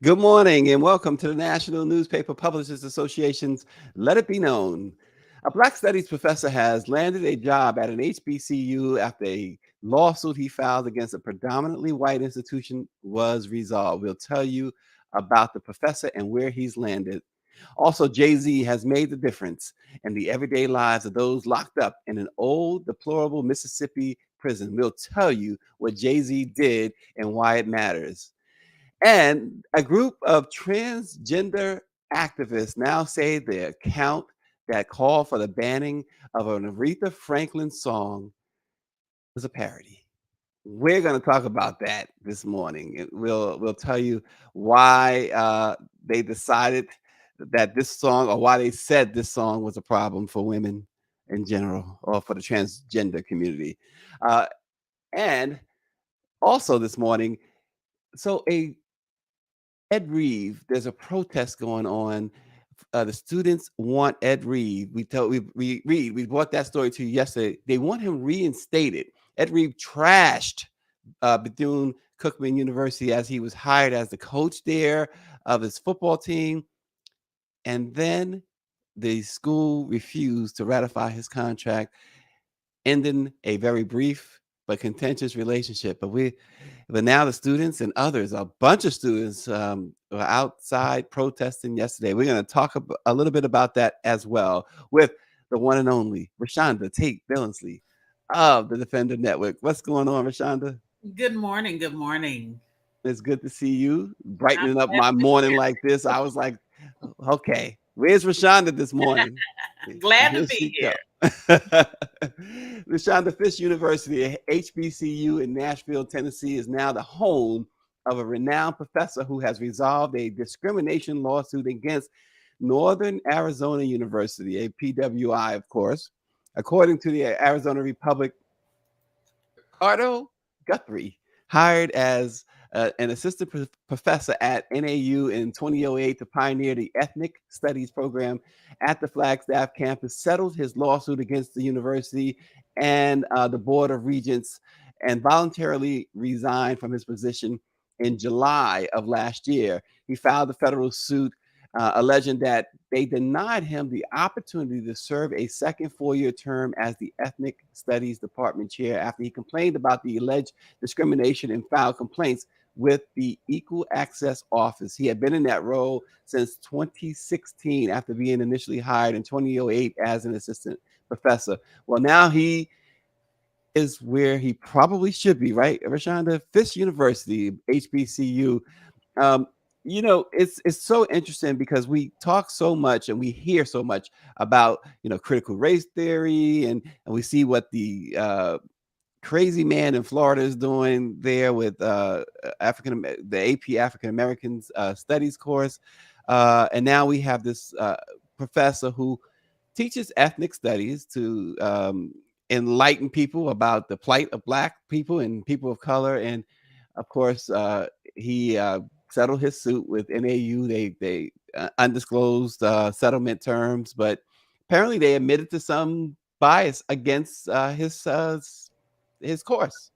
Good morning and welcome to the National Newspaper Publishers Association's Let It Be Known. A Black Studies professor has landed a job at an HBCU after a lawsuit he filed against a predominantly white institution was resolved. We'll tell you about the professor and where he's landed. Also, Jay-Z has made the difference in the everyday lives of those locked up in an old, deplorable Mississippi prison. We'll tell you what Jay-Z did and why it matters. And a group of transgender activists now say the account that called for the banning of an Aretha Franklin song was a parody. We're going to talk about that this morning. We'll tell you why they decided that this song, or why they said this song was a problem for women in general, or for the transgender community. Uh, and also this morning, so a Ed Reeve, there's a protest going on. The students want Ed Reeve. We brought that story to you yesterday. They want him reinstated. Ed Reeve trashed Bethune Cookman University as he was hired as the coach there of his football team, and then the school refused to ratify his contract, ending a very brief but contentious relationship. But now the students and others, a bunch of students, were outside protesting yesterday. We're going to talk a little bit about that as well with the one and only Rashonda Tate Billingsley of the Defender Network. What's going on, Rashonda? Good morning. Good morning. It's good to see you I'm brightening up glad my to be morning here. like this. I was like, okay, where's Rashonda this morning? Glad to Here be she here. go. Rashonda Fish University, HBCU in Nashville, Tennessee, is now the home of a renowned professor who has resolved a discrimination lawsuit against Northern Arizona University, a PWI, of course. According to the Arizona Republic, Ricardo Guthrie, hired as an assistant professor at NAU in 2008 to pioneer the ethnic studies program at the Flagstaff campus, settled his lawsuit against the university and the Board of Regents and voluntarily resigned from his position in July of last year. He filed a federal suit alleging that they denied him the opportunity to serve a second 4-year term as the Ethnic Studies Department chair after he complained about the alleged discrimination and filed complaints with the Equal Access Office. He had been in that role since 2016 after being initially hired in 2008 as an assistant professor. Well, now he is where he probably should be, right? Rashonda, Fisk University, HBCU. Um, it's so interesting because we talk so much and we hear so much about critical race theory, and we see what the crazy man in Florida is doing there with the AP African Americans Studies course, and now we have this professor who teaches ethnic studies to enlighten people about the plight of Black people and people of color, and of course he settled his suit with NAU. They undisclosed settlement terms, but apparently they admitted to some bias against his course.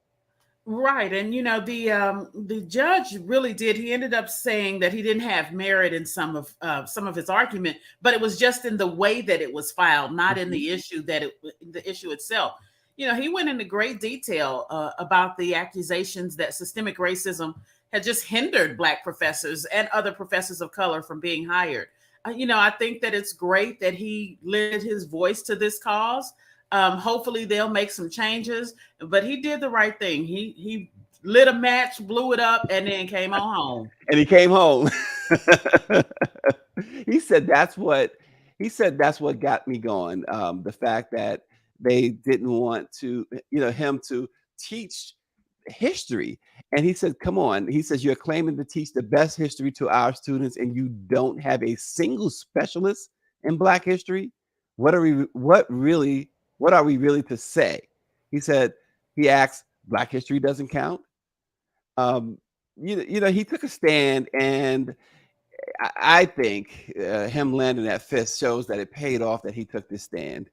Right, and the judge really did. He ended up saying that he didn't have merit in some of his argument, but it was just in the way that it was filed, not in Mhm. the the issue itself. He went into great detail about the accusations that systemic racism had just hindered Black professors and other professors of color from being hired. I think that it's great that he lended his voice to this cause. Hopefully, they'll make some changes, but he did the right thing. He lit a match, blew it up, and then came on home. And he came home. he said that's what he said that's what got me going. The fact that they didn't want to, him to teach history. And he said, come on. He says, you're claiming to teach the best history to our students and you don't have a single specialist in Black history. What are we really to say? He said, he asked, Black history doesn't count. Um, he took a stand, and I think him landing that fist shows that it paid off that he took this stand.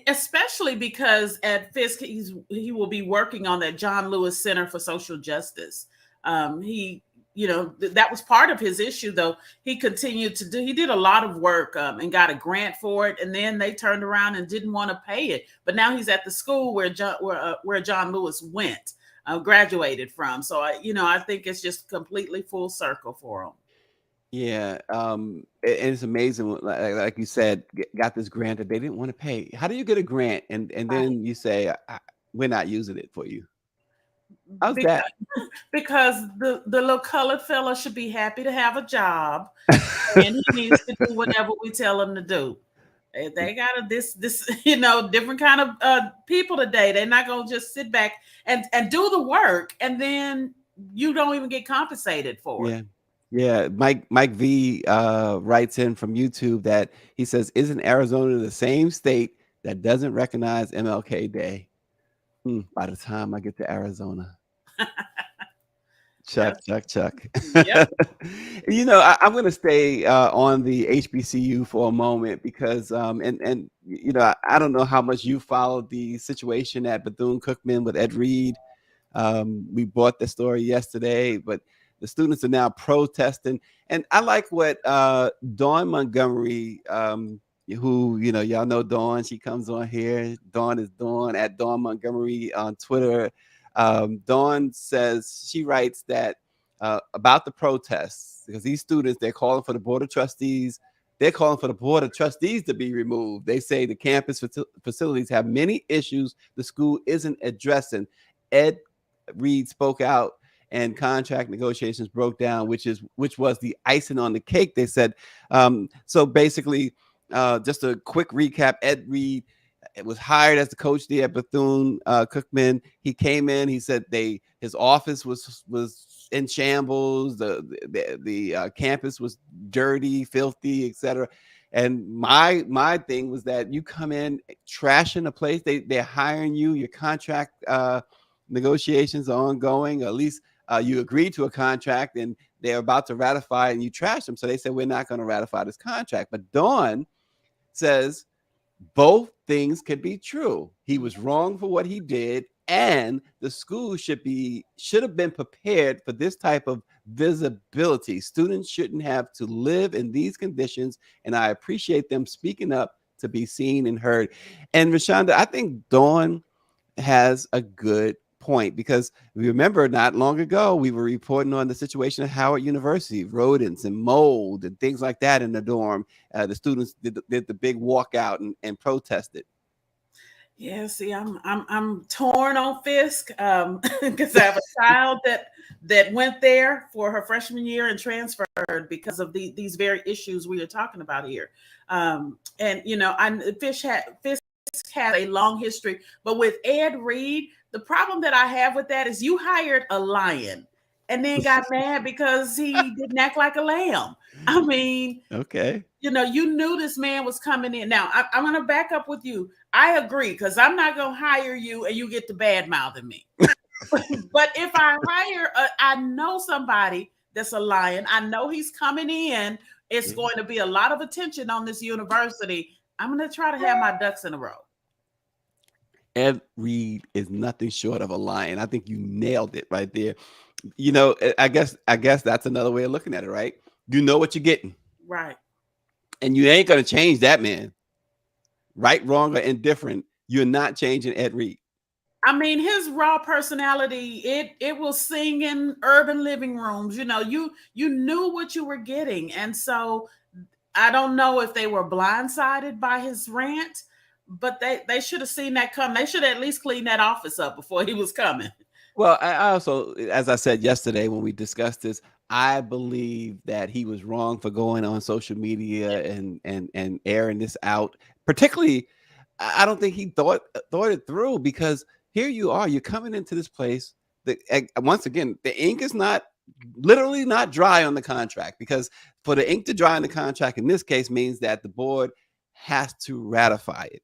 Especially because at Fisk he will be working on that John Lewis Center for Social Justice. He that was part of his issue, though. He continued to he did a lot of work and got a grant for it. And then they turned around and didn't want to pay it. But now he's at the school where John Lewis went, graduated from. So, I think it's just completely full circle for him. Yeah, and it's amazing. Like you said, got this grant that they didn't want to pay. How do you get a grant and then you say we're not using it for you? How's that? Because the little colored fella should be happy to have a job, and he needs to do whatever we tell him to do. They got this different kind of people today. They're not gonna just sit back and do the work, and then you don't even get compensated for it. Yeah. Mike V writes in from YouTube that he says, "Isn't Arizona the same state that doesn't recognize MLK Day?" By the time I get to Arizona. Chuck. Yep. I'm going to stay on the HBCU for a moment because, I don't know how much you followed the situation at Bethune-Cookman with Ed Reed. We brought the story yesterday, but the students are now protesting. And I like what Dawn Montgomery, who, y'all know Dawn, she comes on here. Dawn is Dawn at Dawn Montgomery on Twitter. Dawn says, she writes that about the protests, because these students, they're calling for the board of trustees. They're calling for the board of trustees to be removed. They say the campus facilities have many issues the school isn't addressing. Ed Reed spoke out and contract negotiations broke down, which was the icing on the cake, they said. So basically, just a quick recap, Ed Reed was hired as the coach there at Bethune-Cookman. He came in, he said his office was in shambles, the campus was dirty, filthy, etc. And my thing was that you come in trashing a place, they're hiring you, your contract negotiations are ongoing, or at least you agreed to a contract and they're about to ratify and you trash them. So they said, we're not going to ratify this contract. But Dawn says both things could be true. He was wrong for what he did, and the school should have been prepared for this type of visibility. Students shouldn't have to live in these conditions, and I appreciate them speaking up to be seen and heard. And Rashonda, I think Dawn has a good point, because remember, not long ago we were reporting on the situation at Howard University, rodents and mold and things like that in the dorm. The students did the big walkout and protested. Yeah, see, I'm torn on Fisk because I have a child that went there for her freshman year and transferred because of these very issues we are talking about here. And Fisk had a long history, but with Ed Reed, the problem that I have with that is you hired a lion and then got mad because he didn't act like a lamb. I mean, okay. You knew this man was coming in. Now, I'm going to back up with you. I agree, because I'm not going to hire you and you get to bad mouthing me. But if I I know somebody that's a lion, I know he's coming in. It's going to be a lot of attention on this university. I'm going to try to have my ducks in a row. Ed Reed is nothing short of a lion. I think you nailed it right there. I guess that's another way of looking at it, right? You know what you're getting. Right. And you ain't going to change that man. Right, wrong, or indifferent. You're not changing Ed Reed. I mean, his raw personality, it will sing in urban living rooms. You knew what you were getting. And so I don't know if they were blindsided by his rant, but they should have seen that come. They should have at least cleaned that office up before he was coming. Well, I also, as I said yesterday when we discussed this, I believe that he was wrong for going on social media and airing this out. Particularly, I don't think he thought it through, because here you are, you're coming into this place that, once again, the ink is literally not dry on the contract, because for the ink to dry on the contract in this case means that the board has to ratify it.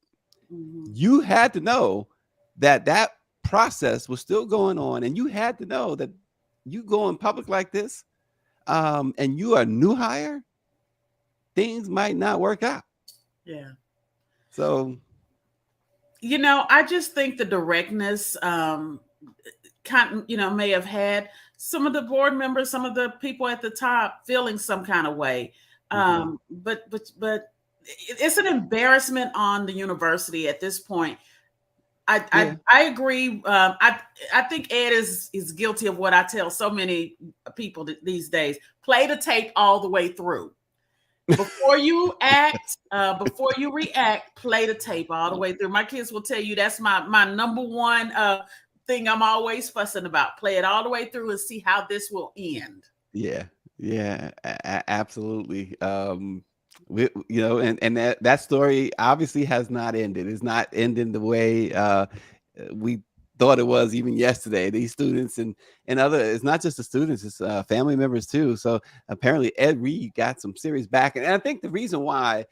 Mm-hmm. You had to know that process was still going on, and you had to know that you go in public like this, and you are a new hire, things might not work out. Yeah. So, I just think the directness may have had some of the board members, some of the people at the top feeling some kind of way. But it's an embarrassment on the university at this point. I agree. I think Ed is guilty of what I tell so many people these days: play the tape all the way through. Before you act, before you react, play the tape all the way through. My kids will tell you that's my number one thing I'm always fussing about. Play it all the way through and see how this will end. Yeah, absolutely. And that story obviously has not ended. It's not ending the way we thought it was even yesterday. These students and other, it's not just the students, it's family members too. So apparently Ed Reed got some serious backing. And I think the reason why,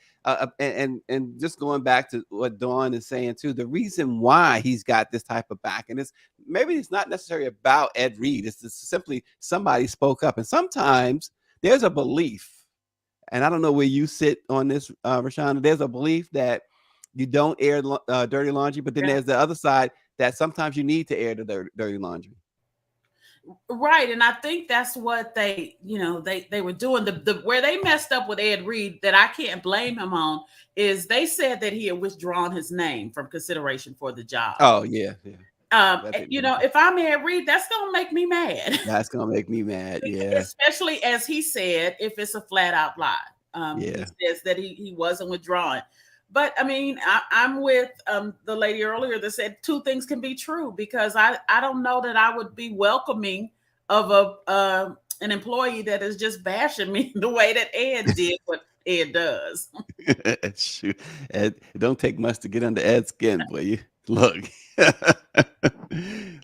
and just going back to what Dawn is saying too, the reason why he's got this type of backing is maybe it's not necessarily about Ed Reed. It's just simply somebody spoke up. And sometimes there's a belief, and I don't know where you sit on this, Rashonda, there's a belief that you don't air dirty laundry, but then there's the other side that sometimes you need to air the dirty laundry. Right. And I think that's what they were doing. The where they messed up with Ed Reed that I can't blame him on is they said that he had withdrawn his name from consideration for the job. Oh, yeah. If I'm Ed Reed, that's gonna make me mad. That's gonna make me mad, yeah. Especially as he said, if it's a flat out lie. He says that he wasn't withdrawing. But I mean, I'm with the lady earlier that said two things can be true, because I don't know that I would be welcoming of an employee that is just bashing me the way that Ed did what Ed does. Shoot, Ed, it don't take much to get under Ed's skin, boy. Look,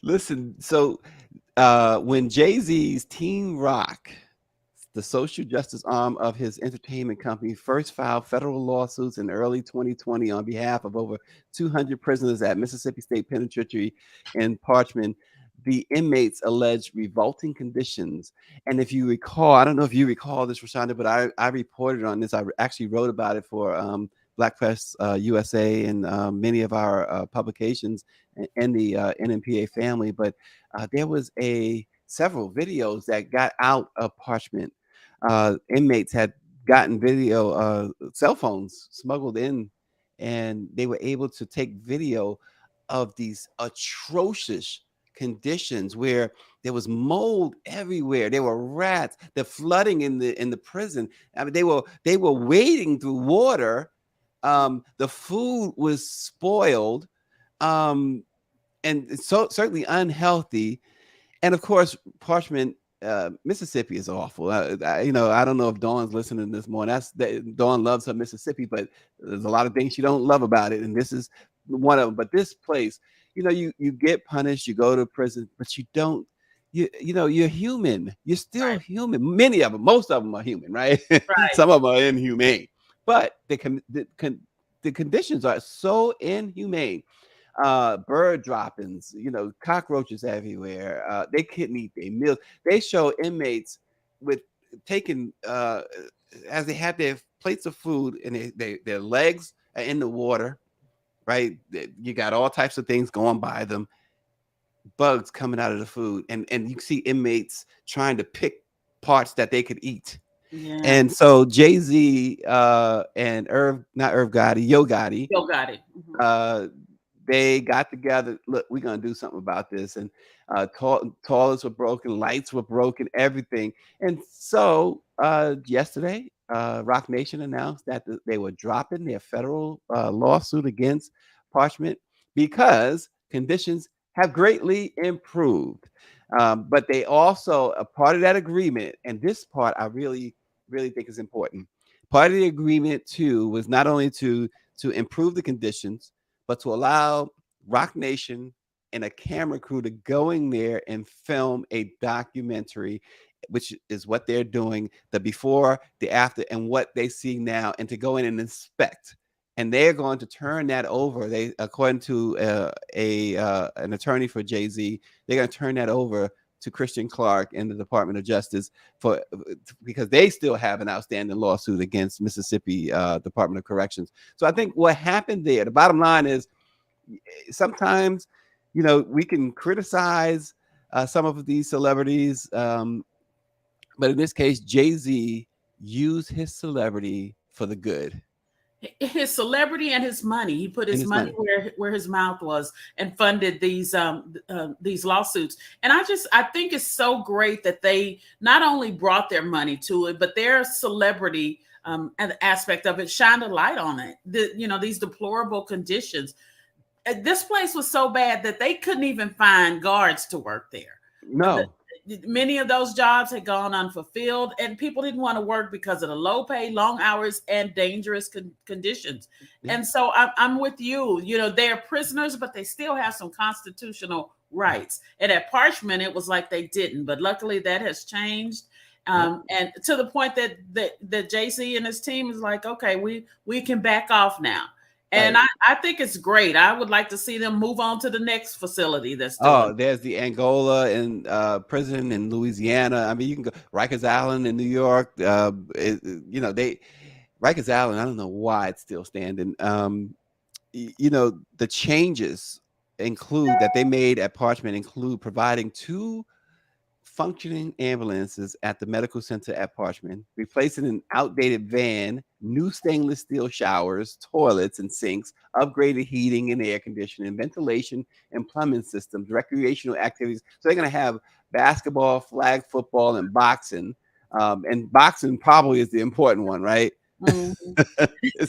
listen. So when Jay-Z's Team Rock, the social justice arm of his entertainment company, first filed federal lawsuits in early 2020 on behalf of over 200 prisoners at Mississippi State Penitentiary in Parchman, the inmates alleged revolting conditions. And if you recall, I don't know if you recall this, Rashonda, but I reported on this. I actually wrote about it for Black Press USA and many of our publications in the NMPA family. But there was several videos that got out of Parchman. Inmates had gotten video cell phones smuggled in, and they were able to take video of these atrocious conditions where there was mold everywhere. There were rats. The flooding in the prison. I mean, they were wading through water. The food was spoiled, and so certainly unhealthy. And of course, Parchman, Mississippi is awful. I don't know if Dawn's listening this morning. Dawn loves her Mississippi, but there's a lot of things she don't love about it, and this is one of them. But this place, you get punished, you go to prison, but you don't. You're human. You're still human. Many of them, most of them are human, right? Some of them are inhumane, but the conditions are so inhumane. Bird droppings, cockroaches everywhere. They couldn't eat their meals. They show inmates with taking as they have their plates of food and their legs are in the water, right? You got all types of things going by them, bugs coming out of the food, and you see inmates trying to pick parts that they could eat. Yeah. And so Jay-Z and Yo Gotti. Mm-hmm. They got together. Look, we're gonna do something about this. And toilets were broken, lights were broken, everything. And so yesterday, Roc Nation announced that they were dropping their federal lawsuit against Parchman because conditions have greatly improved. But they also, a part of that agreement, and this part I really, really think is important. Part of the agreement too was not only to improve the conditions, but to allow Roc Nation and a camera crew to go in there and film a documentary, which is what they're doing, the before, the after, and what they see now, and to go in and inspect. And they're going to turn that over. They, according to an attorney for Jay-Z, they're going to turn that over to Christian Clark in the Department of Justice because they still have an outstanding lawsuit against Mississippi Department of Corrections. So I think what happened there, the bottom line is sometimes, we can criticize some of these celebrities, but in this case, Jay-Z used his celebrity for the good. His celebrity and his money. He put And his his money money. where his mouth was and funded these lawsuits. And I think it's so great that they not only brought their money to it, but their celebrity and aspect of it shined a light on it. These deplorable conditions. This place was so bad that they couldn't even find guards to work there. No. Many of those jobs had gone unfulfilled, and people didn't want to work because of the low pay, long hours, and dangerous conditions. Yeah. And so I'm with you. They're prisoners, but they still have some constitutional rights. And at Parchment, it was like they didn't, but luckily that has changed. And to the point that Jay-Z and his team is like, okay, we can back off now. And Right. I think it's great. I would like to see them move on to the next facility that's doing. Oh, there's the Angola and prison in Louisiana. I mean, you can go Rikers Island in New York. Rikers Island. I don't know why it's still standing. The changes that they made at Parchment include providing 2 functioning ambulances at the medical center at Parchment, replacing an outdated van, new stainless steel showers, toilets, and sinks, upgraded heating and air conditioning, ventilation and plumbing systems, recreational activities. So they're going to have basketball, flag football, and boxing. And boxing probably is the important one, right? Mm-hmm.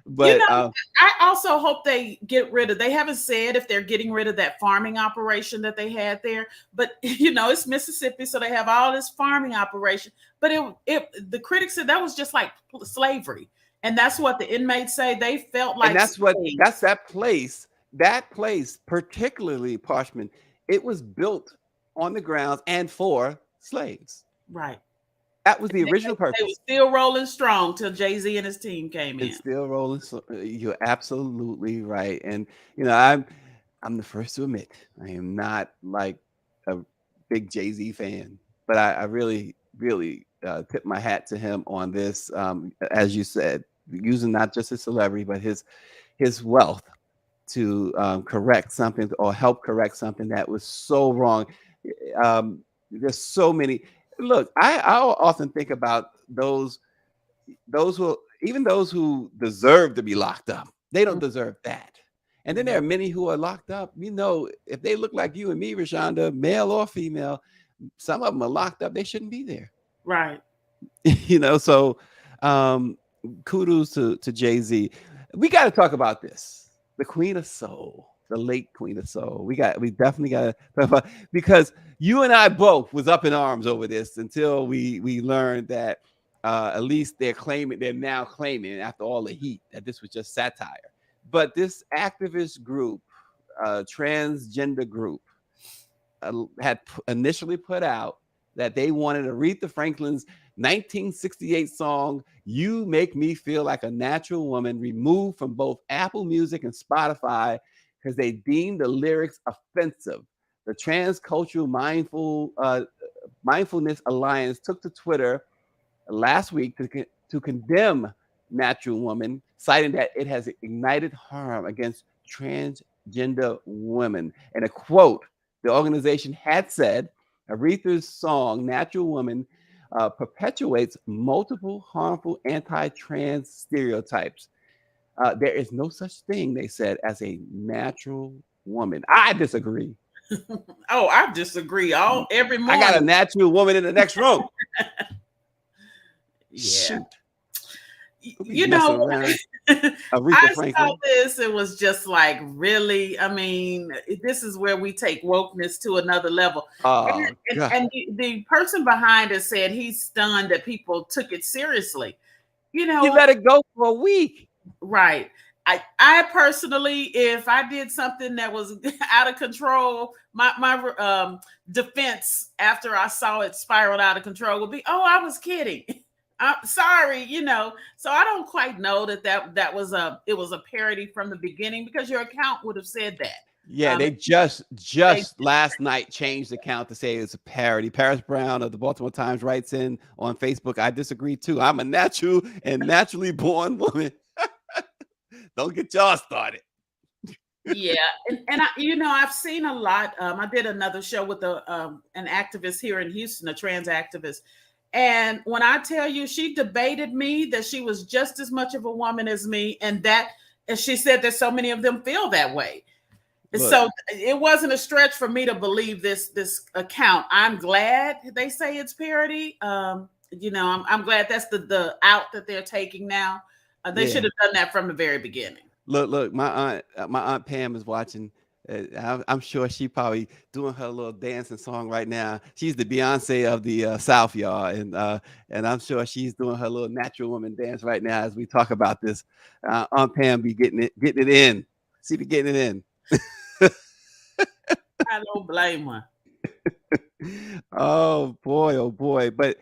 But I also hope they haven't said if they're getting rid of that farming operation that they had there, but it's Mississippi, so they have all this farming operation. But the critics said that was just like slavery, and that's what the inmates say. They felt like, and that place, particularly Parchment, it was built on the grounds and for slaves. Right. That was the original purpose. They were still rolling strong till Jay-Z and his team came in. It's still rolling. So you're absolutely right. And I'm the first to admit I am not like a big Jay-Z fan, but I really, really tip my hat to him on this. As you said, using not just his celebrity, but his wealth to correct something or help correct something that was so wrong. There's so many. Look, I'll often think about those who deserve to be locked up. They don't deserve that. And then there are many who are locked up. If they look like you and me, Rashonda, male or female, some of them are locked up. They shouldn't be there. Right. So kudos to Jay-Z. We got to talk about this. The Queen of Soul. The late Queen of Soul. We definitely got to talk about, because you and I both was up in arms over this until we learned that at least they're now claiming after all the heat that this was just satire. But this activist group, transgender group, had initially put out that they wanted Aretha Franklin's 1968 song, "You Make Me Feel Like a Natural Woman," removed from both Apple Music and Spotify because they deemed the lyrics offensive. The Transcultural Mindfulness Alliance took to Twitter last week to condemn Natural Woman, citing that it has ignited harm against transgender women. And a quote, the organization had said, Aretha's song, Natural Woman, perpetuates multiple harmful anti-trans stereotypes. There is no such thing, they said, as a natural woman. I disagree. Oh, I disagree every morning. I got a natural woman in the next room. Yeah. Shoot. Aretha Franklin. saw this, it was just like, really? I mean, this is where we take wokeness to another level. And the person behind it said he's stunned that people took it seriously. He let it go for a week. Right. I personally, if I did something that was out of control, my defense after I saw it spiraled out of control would be, oh, I was kidding. I'm sorry, So I don't quite know that was a parody from the beginning, because your account would have said that. Yeah, they just last night changed the account to say it's a parody. Paris Brown of the Baltimore Times writes in on Facebook, I disagree too. I'm a natural and naturally born woman. Don't get y'all started. Yeah, and I've seen a lot. I did another show with an activist here in Houston, a trans activist, and when I tell you, she debated me that she was just as much of a woman as me, and that, as she said, that so many of them feel that way. Look, So it wasn't a stretch for me to believe this account. I'm glad they say it's parody. I'm glad that's the out that they're taking now. They should yeah. have done that from the very beginning. Look, my aunt Pam is watching. I'm sure she probably doing her little dancing song right now. She's the Beyonce of the South, y'all, and I'm sure she's doing her little natural woman dance right now as we talk about this. Aunt Pam be getting it in. She be getting it in. I don't blame her. Oh boy, oh boy. But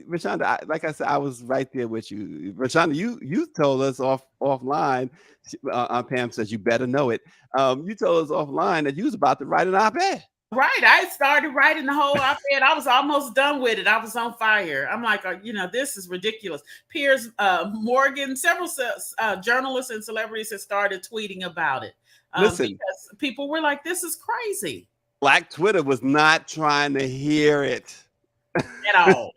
Rashonda, like I said, I was right there with you. Rashonda, you told us offline. Aunt Pam says you better know it. You told us offline that you was about to write an op-ed. Right. I started writing the whole op-ed. I was almost done with it. I was on fire. I'm like, this is ridiculous. Piers Morgan, several journalists and celebrities have started tweeting about it. Listen, because people were like, this is crazy. Black Twitter was not trying to hear it at all.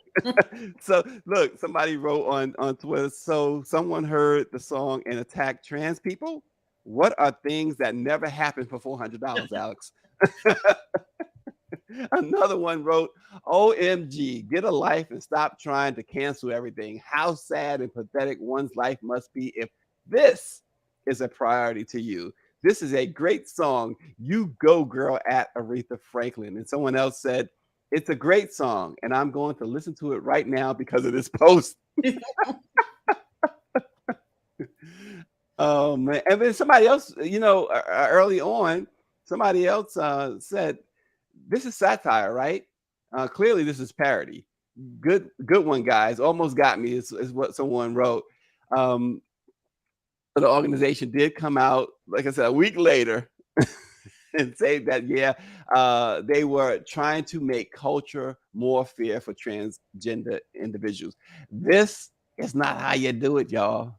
So look, somebody wrote on Twitter, so someone heard the song and attacked trans people. What are things that never happened for $400, Alex? Another one wrote, OMG, get a life and stop trying to cancel everything. How sad and pathetic one's life must be if this is a priority to you. This is a great song. You go, girl, at Aretha Franklin. And someone else said, it's a great song, and I'm going to listen to it right now because of this post. Oh, man. And then somebody else, early on, somebody else said, this is satire, right? Clearly, this is parody. Good one, guys. Almost got me is what someone wrote. The organization did come out, like I said, a week later and say that, they were trying to make culture more fair for transgender individuals. This is not how you do it, y'all.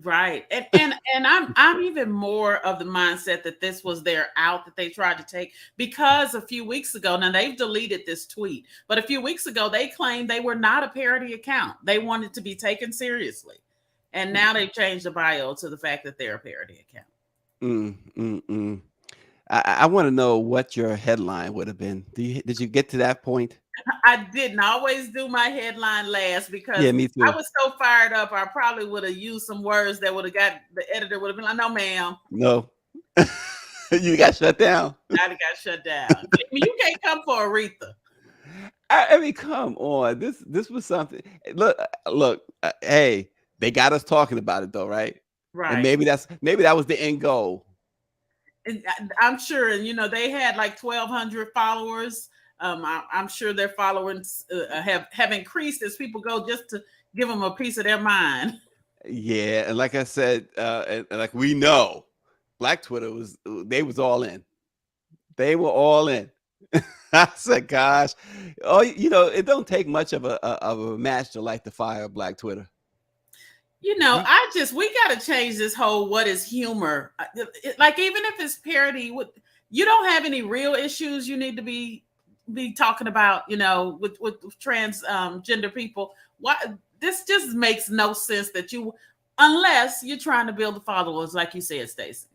Right. And I'm even more of the mindset that this was their out that they tried to take, because a few weeks ago, now they've deleted this tweet, but a few weeks ago they claimed they were not a parody account. They wanted to be taken seriously. And now they've changed the bio to the fact that they're a parody account. I want to know what your headline would have been. Did you get to that point? I didn't always do my headline last because me too. I was so fired up. I probably would have used some words that would have got the editor would have been like, no, ma'am. No. You got shut down. I got shut down. You can't come for Aretha. I mean, come on. This was something. Look. Hey, they got us talking about it though, right? Right. And maybe that was the end goal. And I'm sure, and they had like 1,200 followers. I'm sure their followers have increased as people go, just to give them a piece of their mind. Yeah, and like I said, and like we know, Black Twitter was all in. They were all in. I said, gosh, it don't take much of a match to light the fire of Black Twitter. We got to change this whole what is humor. Like, even if it's parody, you don't have any real issues you need to be talking about, with transgender people. Why this just makes no sense unless you're trying to build the followers, like you said, Stacey.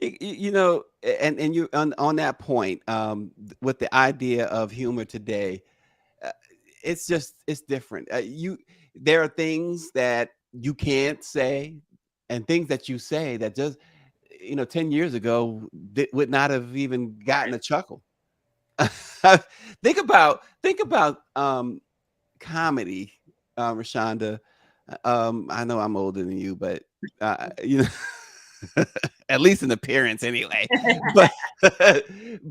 And you on that point, with the idea of humor today, it's different. There are things that you can't say, and things that you say that just 10 years ago would not have even gotten a chuckle. Think about comedy, Rashonda. I know I'm older than you, but at least in appearance anyway.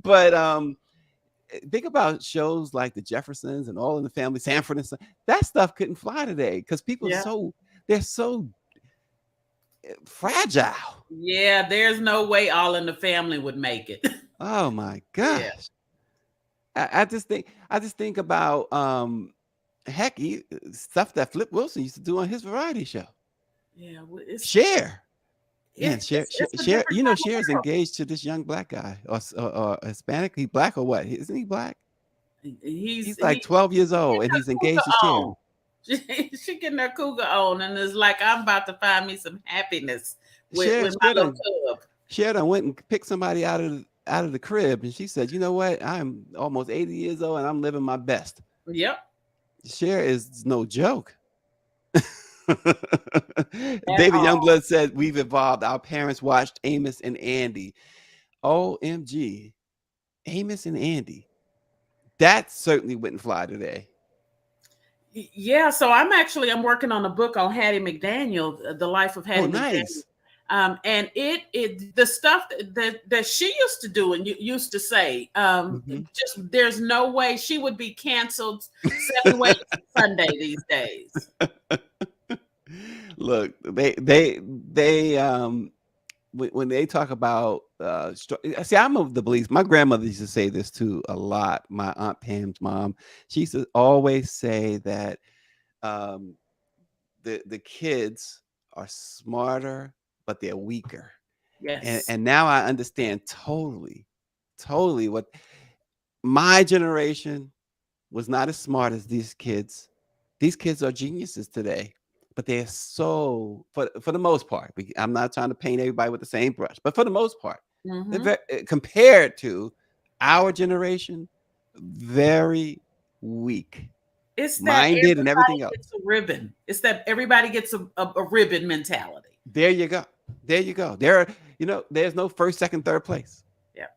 but think about shows like The Jeffersons and All in the Family, Sanford and Son. That stuff couldn't fly today because people they're so fragile. Yeah, there's no way All in the Family would make it. Oh my gosh. Yeah. I just think about stuff that Flip Wilson used to do on his variety show. Yeah, Cher. Man, It's a Cher, different type of Cher's world. engaged to this young black guy or Hispanic. He black or what? Isn't he black? He's like He 12 years old getting and her he's cougar engaged to Cher. on. She getting her cougar on, and it's like, I'm about to find me some happiness with my little cub. Cher done went and picked somebody out of the crib, and she said, "You know what? I'm almost 80 years old, and I'm living my best." Yep. Cher is no joke. At David all. Youngblood said, "We've evolved. Our parents watched Amos and Andy. OMG, Amos and Andy. That certainly wouldn't fly today." Yeah, so I'm working on a book on Hattie McDaniel, the life of Hattie McDaniel. Nice. And it the stuff that she used to do and used to say, just there's no way she would be canceled 7 ways Sunday these days. Look, when they talk about see, I'm of the belief. My grandmother used to say this too a lot. My Aunt Pam's mom, she used to always say that the kids are smarter, but they're weaker. Yes. And now I understand totally what my generation was not as smart as these kids. These kids are geniuses today, but they're so, for the most part, I'm not trying to paint everybody with the same brush, but for the most part, compared to our generation, very weak. It's minded and everything else. It's a ribbon. It's that everybody gets a ribbon mentality. There you go. There's no first, second, third place. Yeah.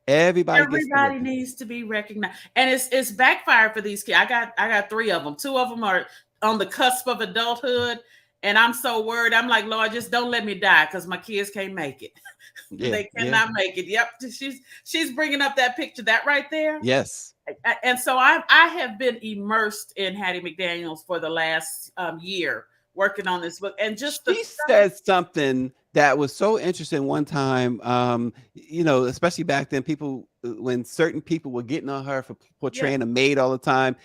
Everybody needs to be recognized. And it's backfired for these kids. I got 3 of them. 2 of them are on the cusp of adulthood. And I'm so worried. I'm like, Lord, just don't let me die because my kids can't make it. They cannot make it. Yep. She's bringing up that picture, that right there. Yes. And so I have been immersed in Hattie McDaniels for the last year working on this book. And just she said something that was so interesting one time, especially back then, when certain people were getting on her for portraying a maid all the time.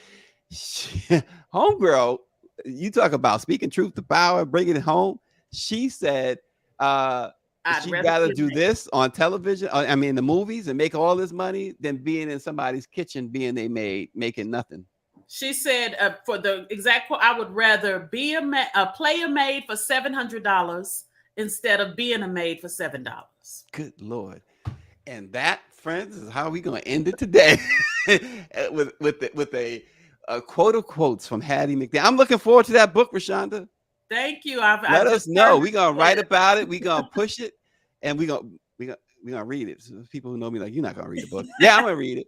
Homegirl, you talk about speaking truth to power, bringing it home. She said she'd rather do this on television, in the movies, and make all this money than being in somebody's kitchen, being a maid, making nothing. She said, for the exact quote, I would rather be play a maid for $700 instead of being a maid for $7. Good Lord. And that, friends, is how we're going to end it today with a quote of quotes from Hattie McDaniel. I'm looking forward to that book, Rashonda. Thank you. Let us know. We're going to write about it. We're going to push it. And we're going to read it. So people who know me, like, you're not going to read the book. Yeah, I'm going to read it.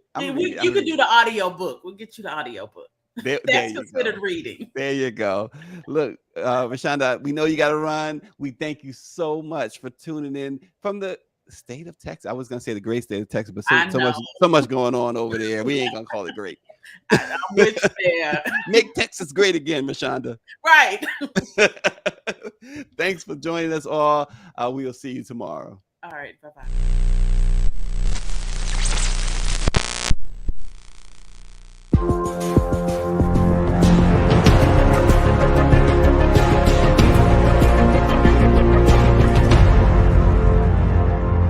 You can do the audio book. We'll get you the audio book. That's considered reading. There you go. Look, Rashonda, we know you got to run. We thank you so much for tuning in from the state of Texas. I was going to say the great state of Texas, but so much going on over there. We ain't going to call it great. I'm with you there. Make Texas great again, Rashonda. Right. Thanks for joining us all. We will see you tomorrow. All right. Bye-bye.